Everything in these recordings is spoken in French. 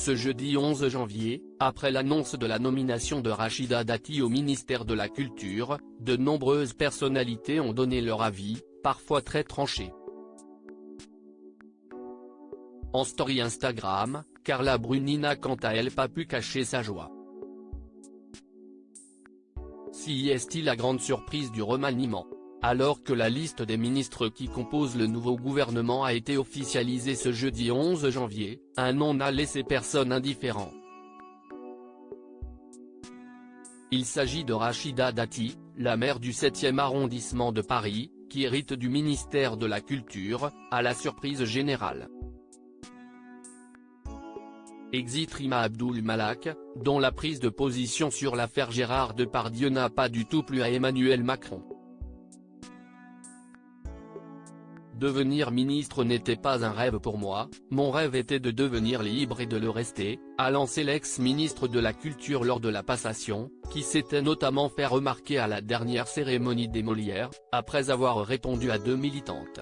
Ce jeudi 11 janvier, après l'annonce de la nomination de Rachida Dati au ministère de la Culture, de nombreuses personnalités ont donné leur avis, parfois très tranché. En story Instagram, Carla Bruni n'a quant à elle pas pu cacher sa joie. Si est-il la grande surprise du remaniement? Alors que la liste des ministres qui composent le nouveau gouvernement a été officialisée ce jeudi 11 janvier, un nom n'a laissé personne indifférent. Il s'agit de Rachida Dati, la maire du 7e arrondissement de Paris, qui hérite du ministère de la Culture, à la surprise générale. Exit Rima Abdul Malak, dont la prise de position sur l'affaire Gérard Depardieu n'a pas du tout plu à Emmanuel Macron. Devenir ministre n'était pas un rêve pour moi, mon rêve était de devenir libre et de le rester, a lancé l'ex-ministre de la Culture lors de la passation, qui s'était notamment fait remarquer à la dernière cérémonie des Molières, après avoir répondu à 2 militantes.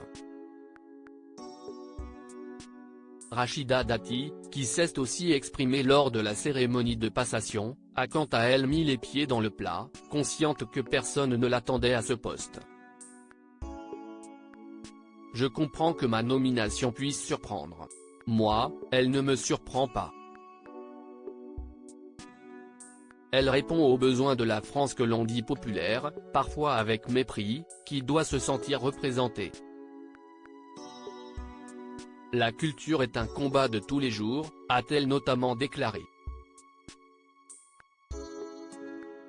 Rachida Dati, qui s'est aussi exprimée lors de la cérémonie de passation, a quant à elle mis les pieds dans le plat, consciente que personne ne l'attendait à ce poste. Je comprends que ma nomination puisse surprendre. Moi, elle ne me surprend pas. Elle répond aux besoins de la France que l'on dit populaire, parfois avec mépris, qui doit se sentir représentée. La culture est un combat de tous les jours, a-t-elle notamment déclaré.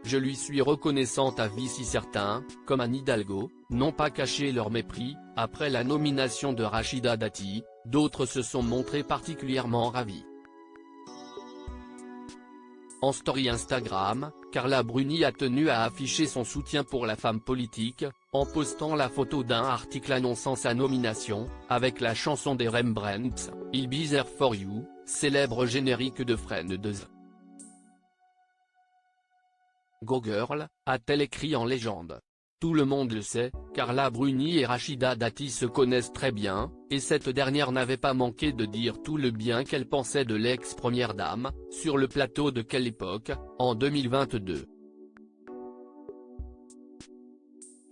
Je lui suis reconnaissante à vie si certains, comme Anne Hidalgo, n'ont pas caché leur mépris, après la nomination de Rachida Dati, d'autres se sont montrés particulièrement ravis. En story Instagram, Carla Bruni a tenu à afficher son soutien pour la femme politique, en postant la photo d'un article annonçant sa nomination, avec la chanson des Rembrandts, I'll Be There For You, célèbre générique de Friends. Go Girl, a-t-elle écrit en légende. Tout le monde le sait, Carla Bruni et Rachida Dati se connaissent très bien, et cette dernière n'avait pas manqué de dire tout le bien qu'elle pensait de l'ex-première dame, sur le plateau de Quelle époque, en 2022.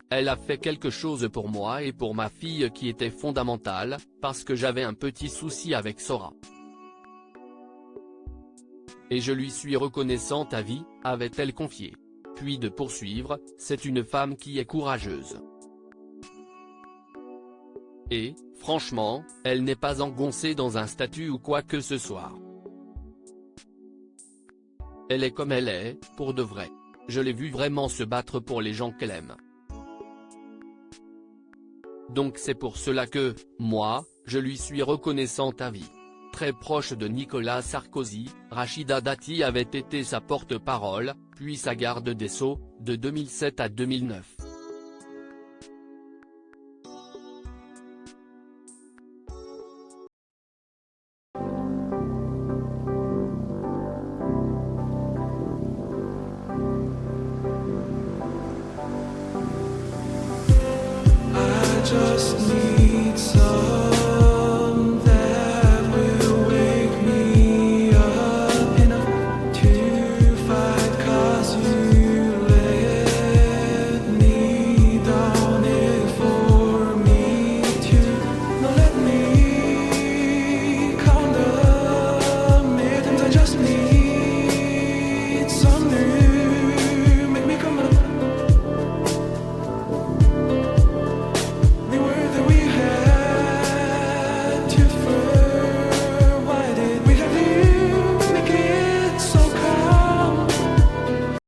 Elle a fait quelque chose pour moi et pour ma fille qui était fondamental, parce que j'avais un petit souci avec Sora. Et je lui suis reconnaissante à vie, avait-elle confié. Puis de poursuivre, c'est une femme qui est courageuse. Et, franchement, elle n'est pas engoncée dans un statut ou quoi que ce soit. Elle est comme elle est, pour de vrai. Je l'ai vue vraiment se battre pour les gens qu'elle aime. Donc c'est pour cela que, moi, je lui suis reconnaissante à vie. Très proche de Nicolas Sarkozy, Rachida Dati avait été sa porte-parole, puis sa garde des Sceaux, de 2007 à 2009. I just need